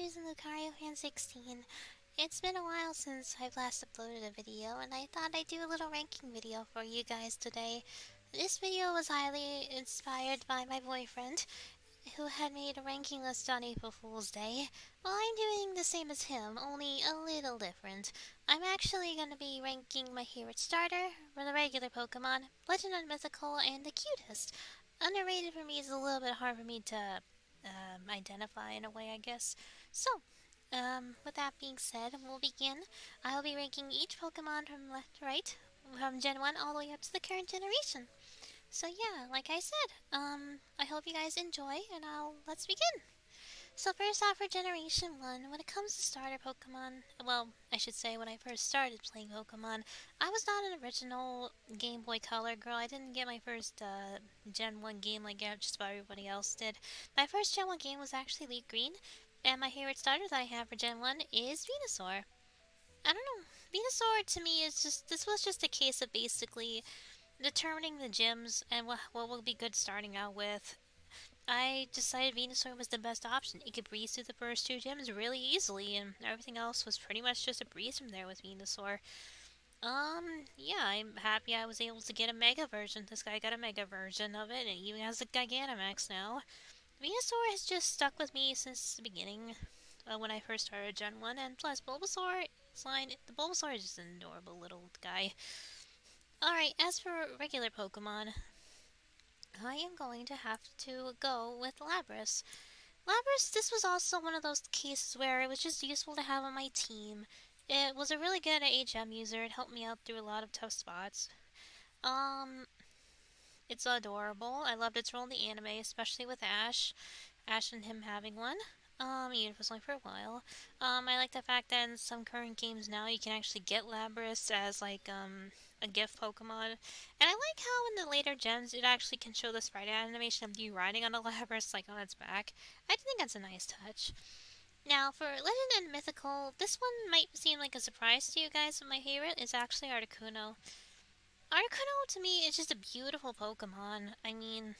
guys, Lucario Fan 16. It's been a while since I've last uploaded a video, and I thought I'd do a little ranking video for you guys today. This video was highly inspired by my boyfriend, who had made a ranking list on April Fool's Day. Well, I'm doing the same as him, only a little different. I'm actually going to be ranking my favorite starter, for the regular Pokemon, Legend and Mythical, and the cutest. Underrated for me is a little bit hard for me to identify in a way, I guess. So, with that being said, we'll begin. I'll be ranking each Pokemon from left to right, from Gen 1 all the way up to the current generation. So yeah, like I said, I hope you guys enjoy, and let's begin. So first off, for Generation 1, when it comes to starter Pokemon, well, I should say when I first started playing Pokemon, I was not an original Game Boy Color girl. I didn't get my first Gen 1 game like just about everybody else did. My first Gen 1 game was actually Leaf Green, and my favorite starter that I have for Gen 1 is Venusaur. I don't know, Venusaur to me is this was just a case of basically determining the gyms and what will be good starting out with. I decided Venusaur was the best option. It could breeze through the first two gyms really easily, and everything else was pretty much just a breeze from there with Venusaur. Yeah, I'm happy I was able to get a Mega version. This guy got a Mega version of it, and it even has a Gigantamax now. Venusaur has just stuck with me since the beginning, when I first started Gen 1, and plus Bulbasaur is fine. The Bulbasaur is just an adorable little guy. Alright, as for regular Pokemon, I am going to have to go with Lapras. Lapras, this was also one of those cases where it was just useful to have on my team. It was a really good HM user. It helped me out through a lot of tough spots. Um, it's adorable. I loved its role in the anime, especially with Ash. Ash and him having one. Even if it was only for a while. I like the fact that in some current games now you can actually get Lapras as a gift Pokemon. And I like how in the later gens it actually can show the sprite animation of you riding on a Lapras like on its back. I think that's a nice touch. Now for Legend and Mythical, this one might seem like a surprise to you guys, but my favorite is actually Articuno. Articuno to me is just a beautiful Pokemon. I mean,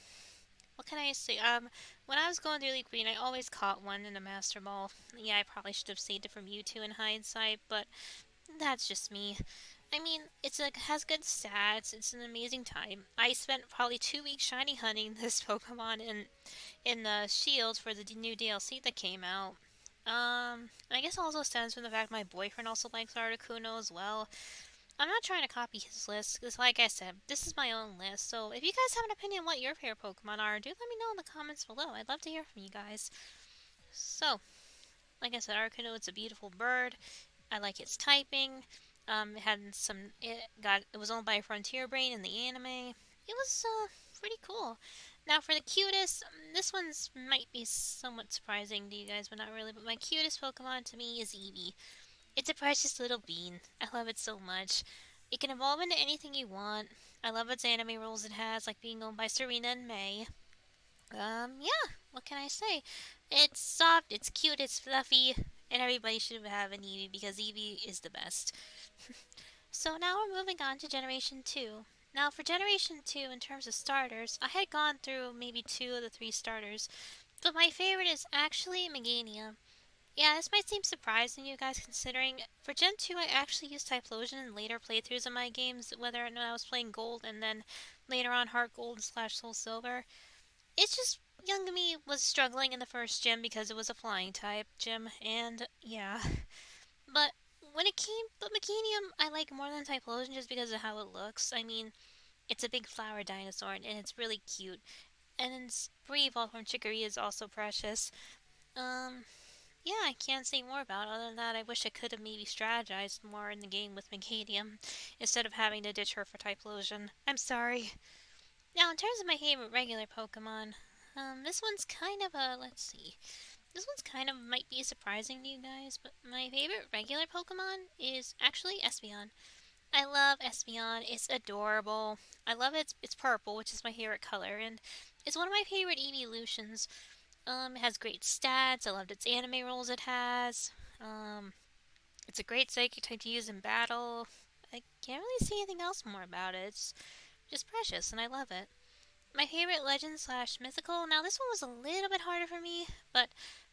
what can I say? When I was going through League Green, I always caught one in a Master Ball. Yeah, I probably should have saved it from Mewtwo in hindsight, but that's just me. I mean, has good stats. It's an amazing time. I spent probably 2 weeks shiny hunting this Pokemon in the Shield for the new DLC that came out. I guess it also stems from the fact my boyfriend also likes Articuno as well. I'm not trying to copy his list, because like I said, this is my own list, so if you guys have an opinion on what your favorite Pokemon are, do let me know in the comments below. I'd love to hear from you guys. So, like I said, Articuno, it's a beautiful bird. I like its typing. It was owned by Frontier Brain in the anime. It was, pretty cool. Now for the cutest, this one's might be somewhat surprising to you guys, but not really, but my cutest Pokemon to me is Eevee. It's a precious little bean. I love it so much. It can evolve into anything you want. I love its anime rules it has, like being owned by Serena and May. Yeah, what can I say? It's soft, it's cute, it's fluffy, and everybody should have an Eevee because Eevee is the best. So now we're moving on to Generation 2. Now for Generation 2, in terms of starters, I had gone through maybe 2 of the 3 starters, but my favorite is actually Meganium. Yeah, this might seem surprising to you guys considering for Gen 2 I actually used Typhlosion in later playthroughs of my games, whether or not I was playing Gold and then later on Heart Gold slash Soul Silver. It's just young me was struggling in the first gym because it was a flying type gym, and yeah. But but Mechanium I like more than Typhlosion just because of how it looks. I mean, it's a big flower dinosaur and it's really cute. And then Spree evolved from Chicory is also precious. Um, yeah, I can't say more about it. Other than that, I wish I could have maybe strategized more in the game with Meganium instead of having to ditch her for Typhlosion. I'm sorry. Now, in terms of my favorite regular Pokemon, this one's kind of a, let's see. This one's kind of might be surprising to you guys, but my favorite regular Pokemon is actually Espeon. I love Espeon. It's adorable. I love it's purple, which is my favorite color, and it's one of my favorite evolutions. It has great stats. I loved its anime roles it has. Um, it's a great psychic type to use in battle. I can't really say anything else more about it. It's just precious, and I love it. My favorite legend slash mythical. Now this one was a little bit harder for me, but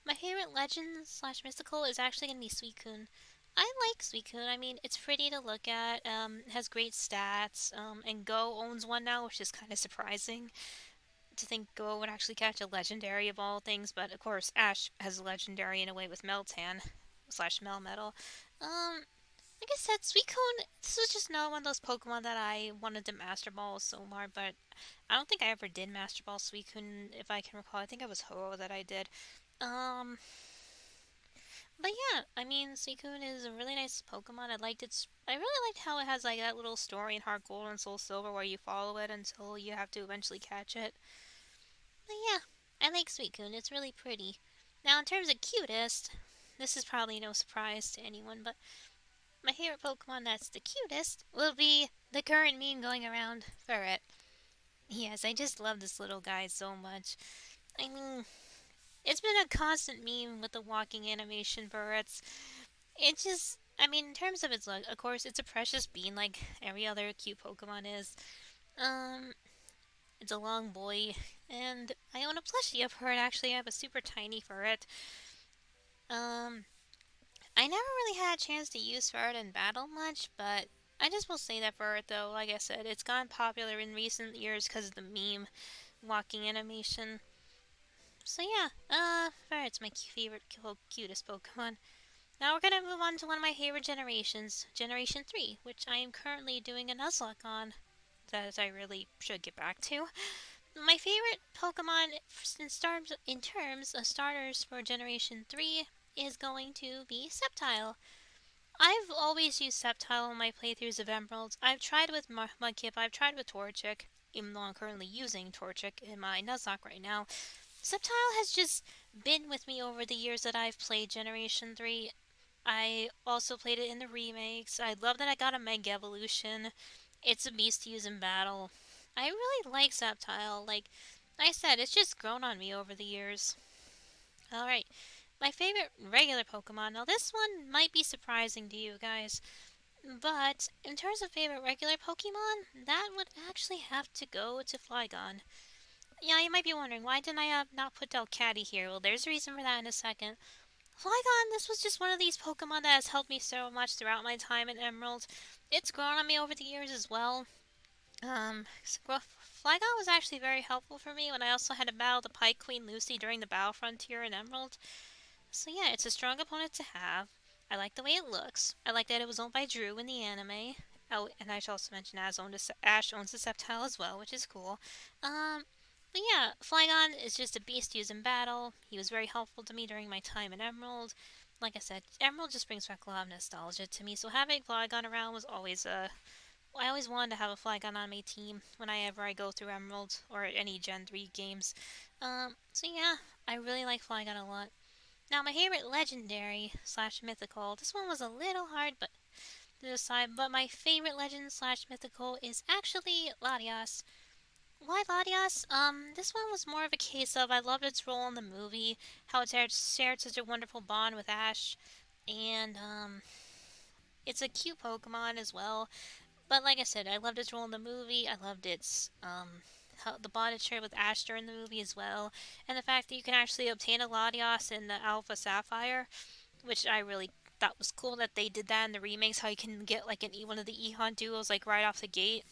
my favorite legend slash mythical is actually gonna be Suicune. I like Suicune. I mean, it's pretty to look at. It has great stats. And Go owns one now, which is kind of surprising to think Go would actually catch a legendary of all things. But of course, Ash has a legendary in a way with Meltan slash Melmetal. Like I said, Suicune, this was just not one of those Pokemon that I wanted to Master Ball so far, but I don't think I ever did Master Ball Suicune, if I can recall. I think it was Ho-Oh that I did. Um, but yeah, I mean, Suicune is a really nice Pokemon. I really liked how it has like that little story in Heart Gold and Soul Silver where you follow it until you have to eventually catch it. But yeah, I like Suicune. It's really pretty. Now, in terms of cutest, this is probably no surprise to anyone, but my favorite Pokemon that's the cutest will be the current meme going around for it. Yes, I just love this little guy so much. I mean, it's been a constant meme with the walking animation for it. It just, I mean, in terms of its look, of course, it's a precious bean like every other cute Pokemon is. Um, it's a long boy, and I own a plushie of her, and actually I have a super tiny for it. Um, I never really had a chance to use Ferret in battle much, but I just will say that Ferret, though, like I said, it's gotten popular in recent years because of the meme walking animation. So yeah, Ferret's my favorite, cutest Pokemon. Now we're gonna move on to one of my favorite generations, Generation 3, which I am currently doing a Nuzlocke on, that I really should get back to. My favorite Pokemon in terms of starters for Generation 3 is going to be Sceptile. I've always used Sceptile in my playthroughs of Emeralds. I've tried with Mudkip, I've tried with Torchic, even though I'm currently using Torchic in my Nuzlocke right now. Sceptile has just been with me over the years that I've played Generation 3. I also played it in the remakes. I love that I got a Mega Evolution. It's a beast to use in battle. I really like Sceptile. Like I said, it's just grown on me over the years. Alright, my favorite regular Pokemon. Now, this one might be surprising to you guys, but in terms of favorite regular Pokemon, that would actually have to go to Flygon. Yeah, you might be wondering, why didn't I not put Delcatty here? Well, there's a reason for that in a second. Flygon, this was just one of these Pokemon that has helped me so much throughout my time in Emerald. It's grown on me over the years as well. Flygon was actually very helpful for me when I also had to battle the Pike Queen Lucy during the Battle Frontier in Emerald. So yeah, it's a strong opponent to have. I like the way it looks. I like that it was owned by Drew in the anime. Oh, and I should also mention Ash owns the Sceptile as well, which is cool. Um, but yeah, Flygon is just a beast to use in battle. He was very helpful to me during my time in Emerald. Like I said, Emerald just brings back a lot of nostalgia to me, so having Flygon around was always I always wanted to have a Flygon on my team whenever I go through Emerald or any Gen 3 games. So yeah, I really like Flygon a lot. Now, my favorite legendary slash mythical, this one was a little hard but to decide, but my favorite legend slash mythical is actually Latias. Why Latias? This one was more of a case of I loved its role in the movie, how it shared such a wonderful bond with Ash, and it's a cute Pokemon as well. But like I said, I loved its role in the movie. I loved its how the bond it shared with Ash during the movie as well, and the fact that you can actually obtain a Latias in the Alpha Sapphire, which I really thought was cool that they did that in the remakes. How you can get like one of the Ehon duos like right off the gate.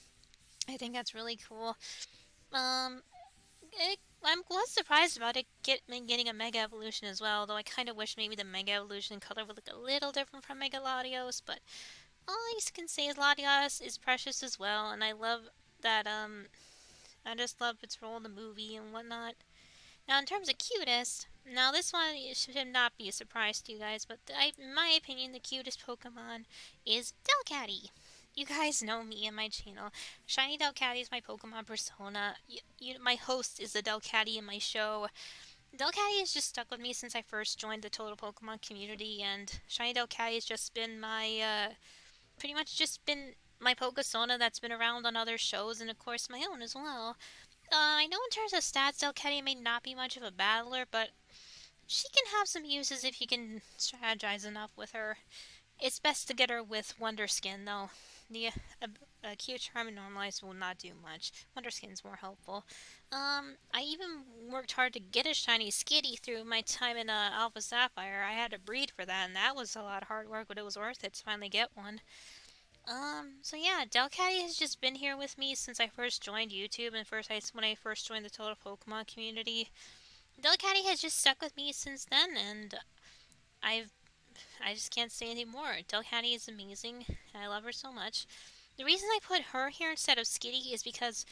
I think that's really cool. Um, I was surprised about it getting a Mega Evolution as well, though I kind of wish maybe the Mega Evolution color would look a little different from Mega Latios, but all I can say is Latias is precious as well, and I love that, I just love its role in the movie and whatnot. Now, in terms of cutest, now this one should not be a surprise to you guys, but in my opinion, the cutest Pokemon is Delcatty. You guys know me and my channel. Shiny Delcatty is my Pokemon persona. My host is the Delcatty in my show. Delcatty has just stuck with me since I first joined the Total Pokemon community, and Shiny Delcatty has just been pretty much just been my Pokesona that's been around on other shows, and of course my own as well. I know in terms of stats, Delcatty may not be much of a battler, but she can have some uses if you can strategize enough with her. It's best to get her with Wonder Skin, though. The Cute Charm and Normalize will not do much. Wonder Skin's more helpful. I even worked hard to get a shiny Skitty through my time in Alpha Sapphire. I had to breed for that, and that was a lot of hard work, but it was worth it to finally get one. So yeah, Delcatty has just been here with me since I first joined YouTube and when I first joined the Total Pokemon community. Delcatty has just stuck with me since then, and I've I just can't say any more. Delcatty is amazing. I love her so much. The reason I put her here instead of Skitty is because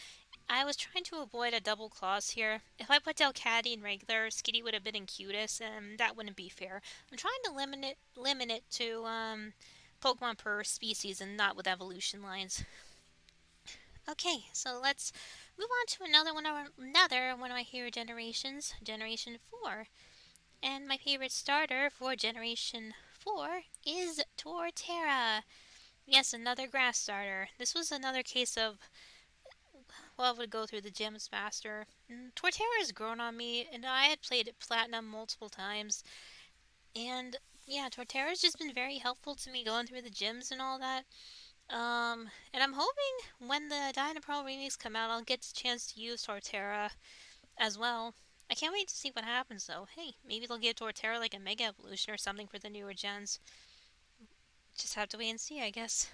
I was trying to avoid a double clause here. If I put Delcatty in regular, Skitty would have been in Cutest, and that wouldn't be fair. I'm trying to limit it to Pokemon per species and not with evolution lines. Okay, so let's move on to another one of my favorite generations, Generation 4. And my favorite starter for Generation 4 is Torterra. Yes, another grass starter. This was another case of, well, I would go through the gyms faster. Torterra has grown on me, and I had played it Platinum multiple times. And yeah, Torterra's just been very helpful to me going through the gyms and all that. And I'm hoping when the Diana Pearl remakes come out, I'll get the chance to use Torterra as well. I can't wait to see what happens though. Hey, maybe they'll give Torterra like a Mega Evolution or something for the newer gens. Just have to wait and see, I guess.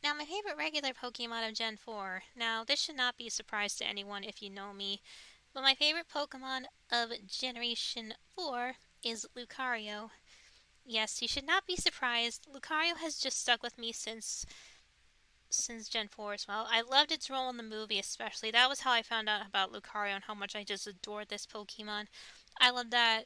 Now, my favorite regular Pokemon of Gen 4. Now, this should not be a surprise to anyone if you know me, but my favorite Pokemon of Generation 4 is Lucario. Yes, you should not be surprised. Lucario has just stuck with me since Gen 4 as well. I loved its role in the movie especially. That was how I found out about Lucario and how much I just adored this Pokemon. I love that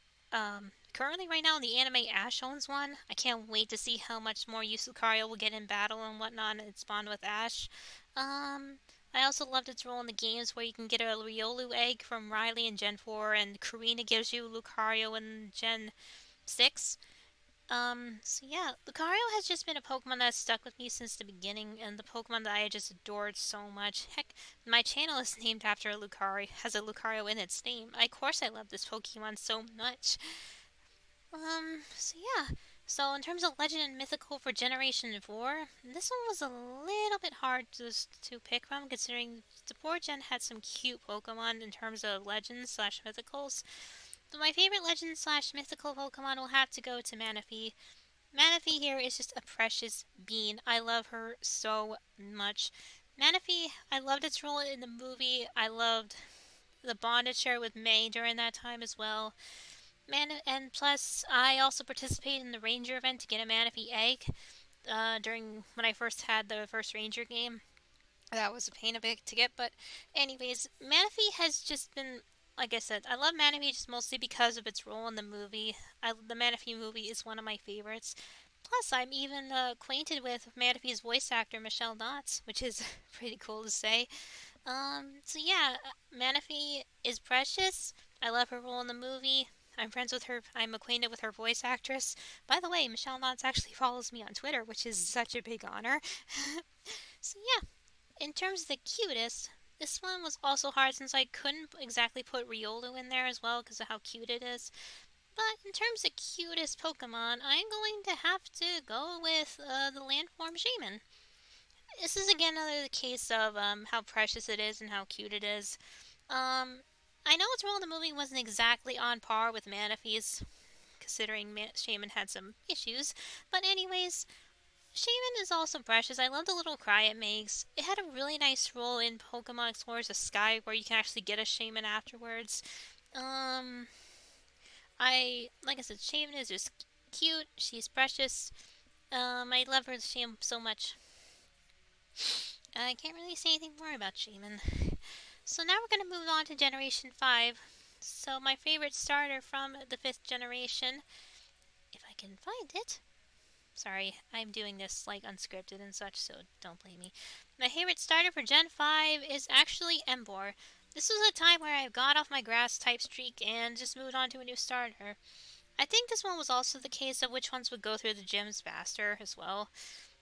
currently right now in the anime Ash owns one. I can't wait to see how much more use Lucario will get in battle and whatnot and its bond with Ash. I also loved its role in the games where you can get a Riolu egg from Riley in Gen 4 and Karina gives you Lucario in Gen 6. So yeah, Lucario has just been a Pokemon that's stuck with me since the beginning, and the Pokemon that I just adored so much. Heck, my channel is named after a Lucario, has a Lucario in its name. Of course I love this Pokemon so much. So yeah. So in terms of Legend and Mythical for Generation 4, this one was a little bit hard to pick from, considering the 4 gen had some cute Pokemon in terms of Legends slash Mythicals. But my favorite legend slash mythical Pokemon will have to go to Manaphy. Manaphy here is just a precious bean. I love her so much. Manaphy, I loved its role in the movie. I loved the bond it shared with May during that time as well. And plus, I also participated in the Ranger event to get a Manaphy egg during when I first had the first Ranger game. That was a pain a bit to get, but anyways, Manaphy has just been, like I said, I love Manaphy just mostly because of its role in the movie. The Manaphy movie is one of my favorites. Plus, I'm even acquainted with Manaphy's voice actor, Michelle Knotts, which is pretty cool to say. So yeah, Manaphy is precious. I love her role in the movie. I'm friends with her. I'm acquainted with her voice actress. By the way, Michelle Knotts actually follows me on Twitter, which is such a big honor. So yeah, in terms of the cutest, this one was also hard since I couldn't exactly put Riolu in there as well because of how cute it is. But in terms of cutest Pokemon, I'm going to have to go with the Landform Shaman. This is again another case of how precious it is and how cute it is. I know its role in the movie wasn't exactly on par with Manaphy's, considering Shaman had some issues. But anyways, Shaman is also precious. I love the little cry it makes. It had a really nice role in Pokemon Explorers of Sky where you can actually get a Shaman afterwards. Like I said, Shaman is just cute. She's precious. I love her so much. I can't really say anything more about Shaman. So now we're going to move on to Generation 5. So my favorite starter from the 5th generation, if I can find it. Sorry, I'm doing this like unscripted and such, so don't blame me. My favorite starter for Gen 5 is actually Emboar. This was a time where I got off my grass type streak and just moved on to a new starter. I think this one was also the case of which ones would go through the gyms faster as well.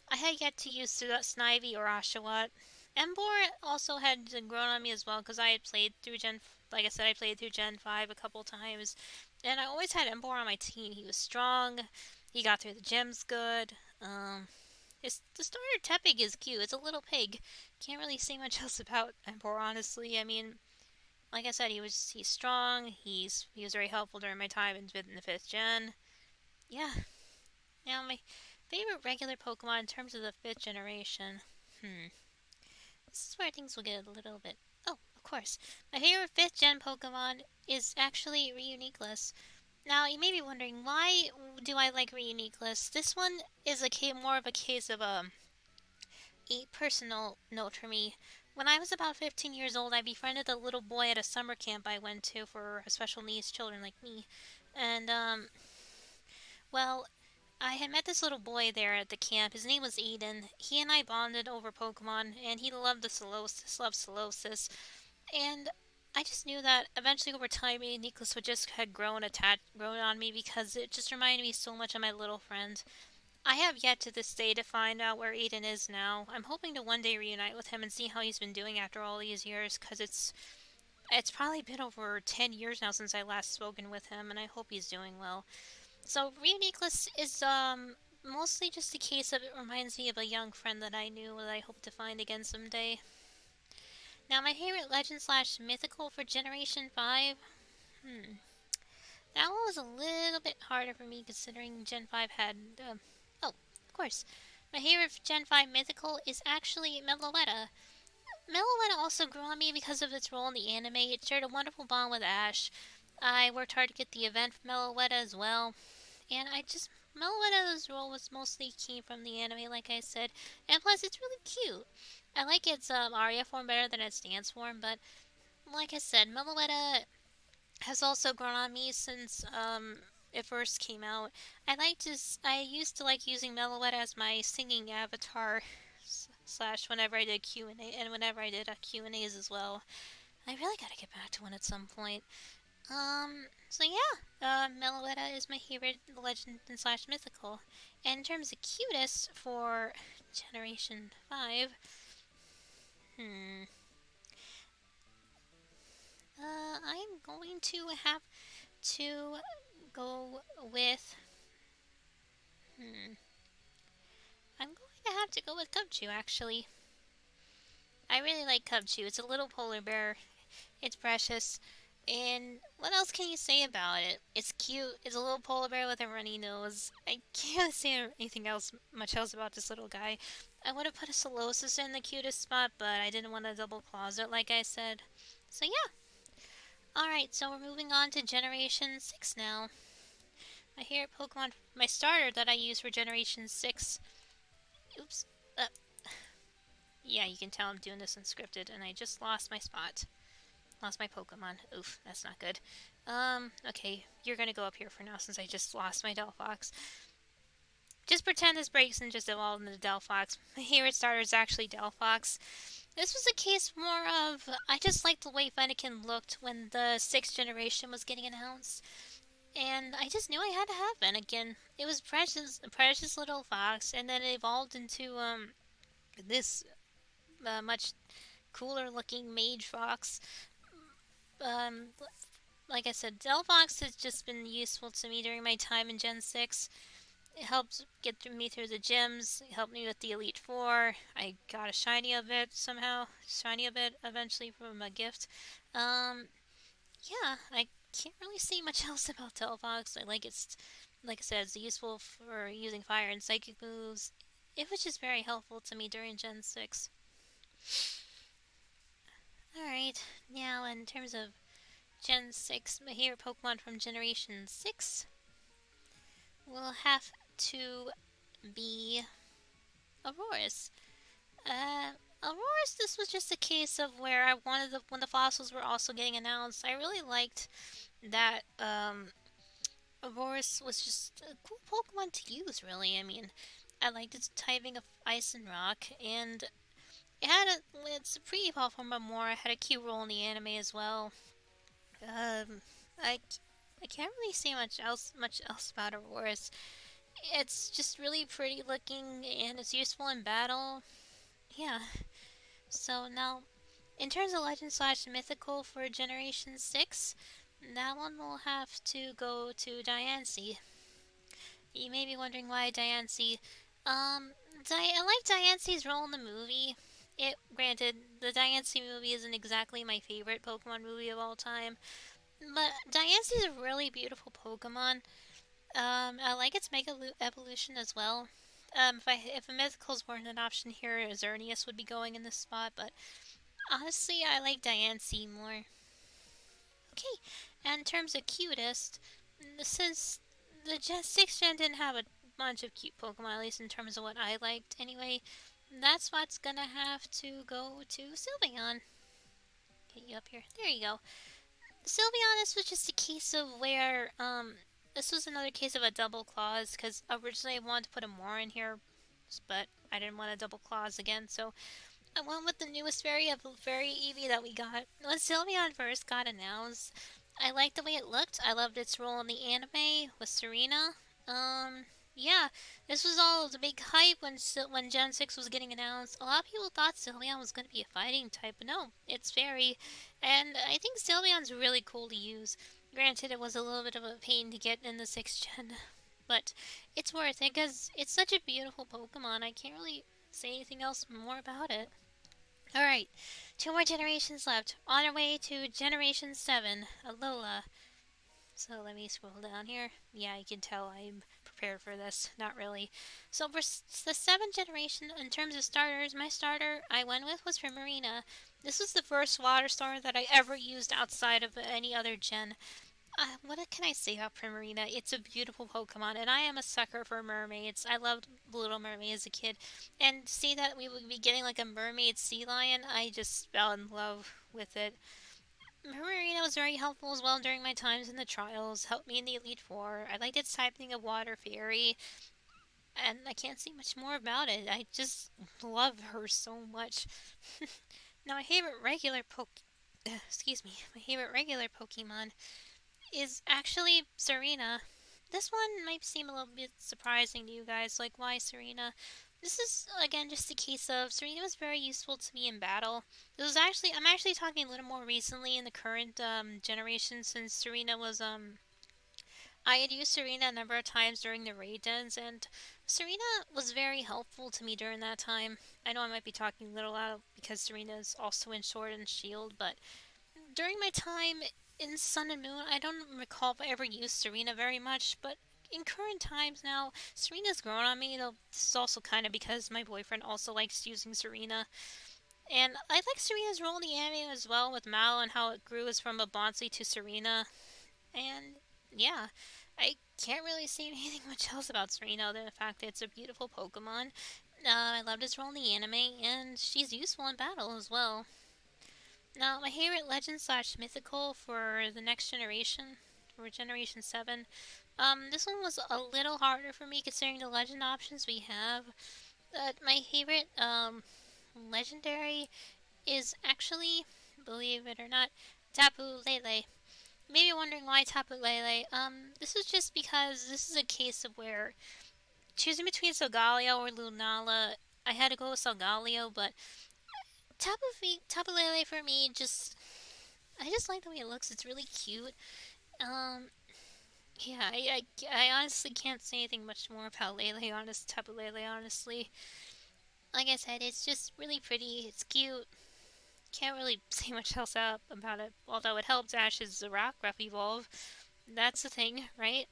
I had yet to use Snivy or Oshawott. Emboar also had grown on me as well because I had played through like I said, I played through Gen 5 a couple times. And I always had Emboar on my team. He was strong. He got through the gyms good. The starter Tepig is cute. It's a little pig. Can't really say much else about Emperor, honestly. I mean, like I said, he's strong. He was very helpful during my time in the fifth gen. Yeah. Now my favorite regular Pokemon in terms of the fifth generation. This is where things will get a little bit. Oh, of course. My favorite fifth gen Pokemon is actually Reuniclus. Now you may be wondering, why do I like Reuniclus? This one is more of a case of a personal note for me. When I was about 15 years old, I befriended a little boy at a summer camp I went to for special needs children like me. And, well, I had met this little boy there at the camp. His name was Eden. He and I bonded over Pokemon, and he loved loved Solosis. And I just knew that eventually over time, Nicholas would just had grown on me because it just reminded me so much of my little friend. I have yet to this day to find out where Eden is now. I'm hoping to one day reunite with him and see how he's been doing after all these years, because it's probably been over 10 years now since I last spoken with him, and I hope he's doing well. So Reuniclus is mostly just a case of it reminds me of a young friend that I knew that I hope to find again someday. Now my favorite legend slash mythical for Generation 5, that one was a little bit harder for me considering Gen 5 had, oh, of course. My favorite Gen 5 mythical is actually Meloetta. Meloetta also grew on me because of its role in the anime. It shared a wonderful bond with Ash. I worked hard to get the event for Meloetta as well. And Meloetta's role was mostly came from the anime, like I said. And plus, it's really cute. I like its Aria form better than its dance form, but like I said, Meloetta has also grown on me since it first came out. I used to like using Meloetta as my singing avatar slash whenever I did Q&A and whenever I did Q&As as well. I really gotta get back to one at some point. So yeah, Meloetta is my favorite legend and slash mythical. And in terms of cutest for Generation 5, I'm going to have to go with, I'm going to have to go with Cubchoo, actually. I really like Cubchoo. It's a little polar bear. It's precious. And what else can you say about it? It's cute. It's a little polar bear with a runny nose. I can't say anything else, much else about this little guy. I would have put a Solosis in the cutest spot, but I didn't want to double closet like I said. So yeah. Alright, so we're moving on to Generation 6 now. My favorite Pokemon, my starter that I use for Generation 6. Oops. Yeah, you can tell I'm doing this unscripted, and I just lost my spot. Lost my Pokemon. Oof, that's not good. Okay, you're gonna go up here for now since I just lost my Delphox. Just pretend this breaks and just evolve into Delphox. My favorite starter is actually Delphox. This was a case more of, I just liked the way Fennekin looked when the 6th generation was getting announced. And I just knew I had to have Fennekin. It was a precious little fox, and then it evolved into, this, much cooler looking mage fox. Um, like I said, Delphox has just been useful to me during my time in Gen 6. It helped get me through the gyms. It helped me with the Elite Four. I got a shiny of it somehow. Shiny of it eventually from a gift. Yeah, I can't really say much else about Delphox. Like I said, it's useful for using fire and psychic moves. It was just very helpful to me during Gen 6. Alright, now in terms of Gen 6, my favorite Pokemon from Generation 6 will have to be Aurorus. Aurorus, this was just a case of where I wanted when the fossils were also getting announced. I really liked that Aurorus was just a cool Pokemon to use, really. I mean, I liked its typing of ice and rock, and its pre-evolved form of Mora had a cute role in the anime as well. Um, I, I can't really say much else about Aurorus. It's just really pretty looking, and it's useful in battle. Yeah. So now, in terms of legend slash mythical for Generation 6, that one will have to go to Diancie. You may be wondering why Diancie. Um, I like Diance's role in the movie. Granted, the Diancie movie isn't exactly my favorite Pokemon movie of all time, but Diance's a really beautiful Pokemon. I like its Evolution as well. If a Mythicals weren't an option here, Xerneas would be going in this spot, but honestly, I like Diancie more. Okay, and in terms of cutest, since the Gen 6 gen didn't have a bunch of cute Pokemon, at least in terms of what I liked anyway, that's what's gonna have to go to Sylveon. Get you up here. There you go. Sylveon, this was just a case of where, this was another case of a double clause, because originally I wanted to put a more in here, but I didn't want a double clause again, so I went with the newest fairy Eevee that we got. When Sylveon first got announced, I liked the way it looked. I loved its role in the anime with Serena. Yeah, this was all the big hype when Gen 6 was getting announced. A lot of people thought Sylveon was going to be a fighting type, but no, it's fairy. And I think Sylveon's really cool to use. Granted, it was a little bit of a pain to get in the 6th gen, but it's worth it because it's such a beautiful Pokemon. I can't really say anything else more about it. Alright, two more generations left. On our way to Generation 7, Alola. So let me scroll down here. Yeah, you can tell I'm prepared for this. Not really. So for the 7th generation, in terms of starters, my starter I went with was Primarina. This was the first water starter that I ever used outside of any other gen. What can I say about Primarina? It's a beautiful Pokemon, and I am a sucker for mermaids. I loved Little Mermaid as a kid, and to see that we would be getting like a mermaid sea lion, I just fell in love with it. Primarina was very helpful as well during my times in the trials, helped me in the Elite Four. I liked its typing of Water Fairy, and I can't say much more about it. I just love her so much. Now, my favorite regular excuse me, my favorite regular Pokemon is actually Serena. This one might seem a little bit surprising to you guys, like why Serena? This is again just a case of Serena was very useful to me in battle. I'm actually talking a little more recently in the current generation since Serena was I had used Serena a number of times during the raid dens, and Serena was very helpful to me during that time. I know I might be talking a little loud because Serena is also in Sword and Shield, but during my time in Sun and Moon, I don't recall if I ever used Serena very much, but in current times now, Serena's grown on me, though this is also kind of because my boyfriend also likes using Serena. And I like Serena's role in the anime as well with Mal and how it grew as from a Bonsley to Serena. And yeah, I can't really say anything much else about Serena other than the fact that it's a beautiful Pokemon. I loved its role in the anime, and she's useful in battle as well. Now, my favorite legend slash mythical for the next generation, for Generation 7, this one was a little harder for me considering the legend options we have. My favorite, legendary is actually, believe it or not, Tapu Lele. Maybe you're wondering why Tapu Lele. This is just because this is a case of where choosing between Solgaleo or Lunala, I had to go with Solgaleo, but Tapu Lele for me I just like the way it looks. It's really cute. Um, yeah, I honestly can't say anything much more about Tapu Lele, honestly. Like I said, it's just really pretty. It's cute. Can't really say much else about it. Although it helps Ash's Rockruff evolve. That's the thing, right?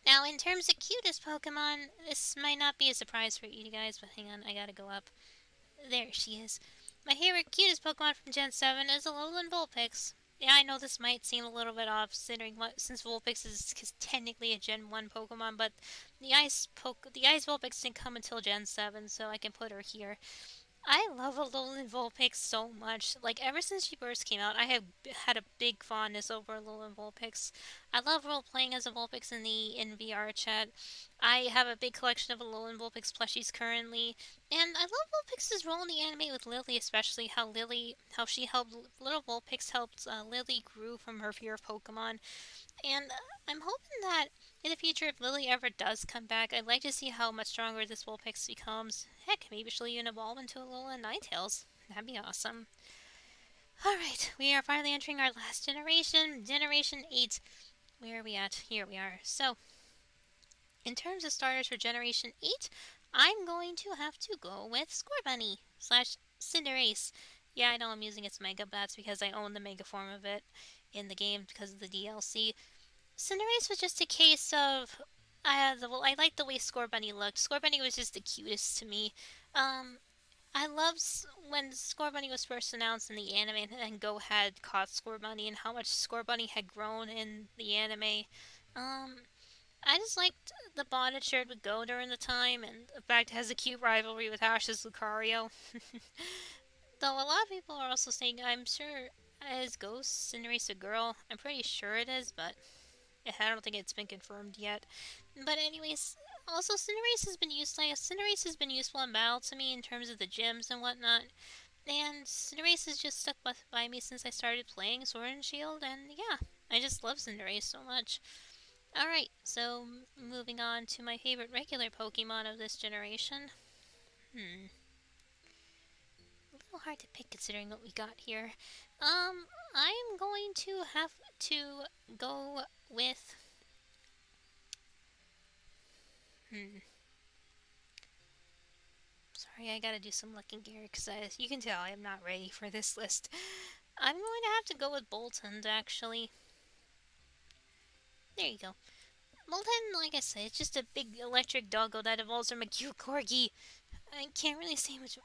Now, in terms of cutest Pokemon, this might not be a surprise for you guys, but hang on, I gotta go up. There she is. My favorite, cutest Pokemon from Gen 7 is Alolan Vulpix. Yeah, I know this might seem a little bit off, considering since Vulpix is technically a Gen 1 Pokemon, but the Ice Vulpix didn't come until Gen 7, so I can put her here. I love Alolan Vulpix so much. Like, ever since she first came out, I have had a big fondness over Alolan Vulpix. I love role-playing as a Vulpix in VR chat. I have a big collection of Alolan Vulpix plushies currently. And I love Vulpix's role in the anime with Lily, especially how she helped, little Vulpix helped Lily grew from her fear of Pokemon. And I'm hoping that in the future, if Lily ever does come back, I'd like to see how much stronger this Vulpix becomes. Heck, maybe she'll even evolve into a Alola Ninetales. That'd be awesome. Alright, we are finally entering our last generation, Generation 8. Where are we at? Here we are. So, In terms of starters for Generation 8, I'm going to have to go with Scorbunny slash Cinderace. Yeah, I know I'm using its Mega, but that's because I own the Mega form of it in the game because of the DLC. Cinderace was just a case of I liked the way Scorbunny looked. Scorbunny was just the cutest to me. Um, I loved when Scorbunny was first announced in the anime and Go had caught Scorbunny and how much Scorbunny had grown in the anime. Um, I just liked the bond it shared with Go during the time, and the fact it has a cute rivalry with Ash's Lucario. Though a lot of people are also saying, I'm sure, is Ghost Cinderace a girl? I'm pretty sure it is, but I don't think it's been confirmed yet. But anyways, also Cinderace has been useful in battle to me in terms of the gyms and whatnot. And Cinderace has just stuck by me since I started playing Sword and Shield, and yeah, I just love Cinderace so much. Alright, so moving on to my favorite regular Pokemon of this generation. A little hard to pick considering what we got here. I'm going to have to go with. Sorry, I gotta do some looking here because you can tell I'm not ready for this list. I'm going to have to go with Boltund, actually. There you go. Boltund, like I said, it's just a big electric doggo that evolves from a cute corgi. I can't really say much.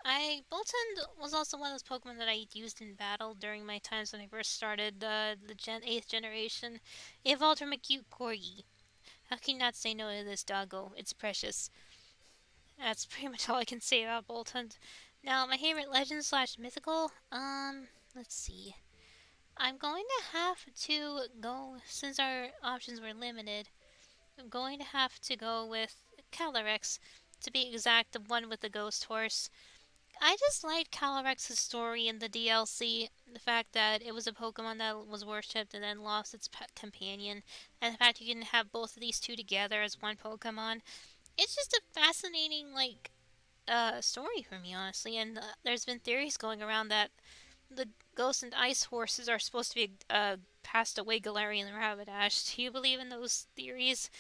Boltund was also one of those Pokemon that I used in battle during my times when I first started the 8th generation. It evolved from a cute corgi. How can you not say no to this doggo? It's precious. That's pretty much all I can say about Boltund. Now, my favorite legend slash mythical, let's see. I'm going to have to go, since our options were limited, I'm going to have to go with Calyrex, to be exact, the one with the ghost horse. I just liked Calyrex's story in the DLC. The fact that it was a Pokemon that was worshipped and then lost its pet companion, and the fact you can have both of these two together as one Pokemon. It's just a fascinating, story for me, honestly. And there's been theories going around that the Ghost and Ice horses are supposed to be passed away Galarian Rapidash. Do you believe in those theories?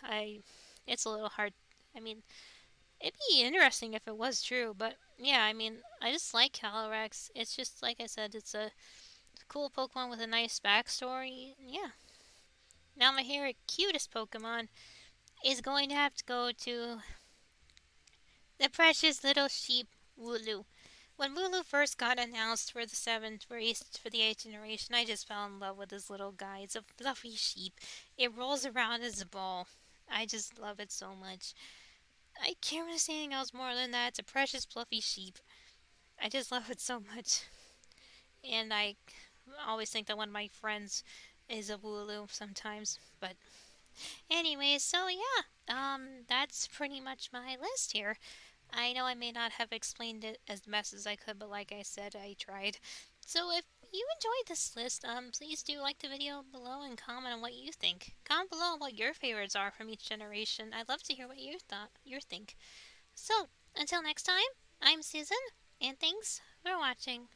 I. It's a little hard. I mean, it'd be interesting if it was true, but yeah, I mean, I just like Calyrex. It's just, like I said, it's a cool Pokemon with a nice backstory. Yeah. Now, my favorite, cutest Pokemon is going to have to go to the precious little sheep, Wooloo. When Wooloo first got announced for the 8th generation, I just fell in love with this little guy. It's a fluffy sheep. It rolls around as a ball. I just love it so much. I can't really say anything else more than that. It's a precious fluffy sheep. I just love it so much. And I always think that one of my friends is a Wooloo sometimes. But anyways, so yeah. That's pretty much my list here. I know I may not have explained it as best as I could, but like I said, I tried. So if you enjoyed this list, please do like the video below and comment on what you think. Comment below what your favorites are from each generation. I'd love to hear what you think. So, until next time, I'm Susan, and thanks for watching.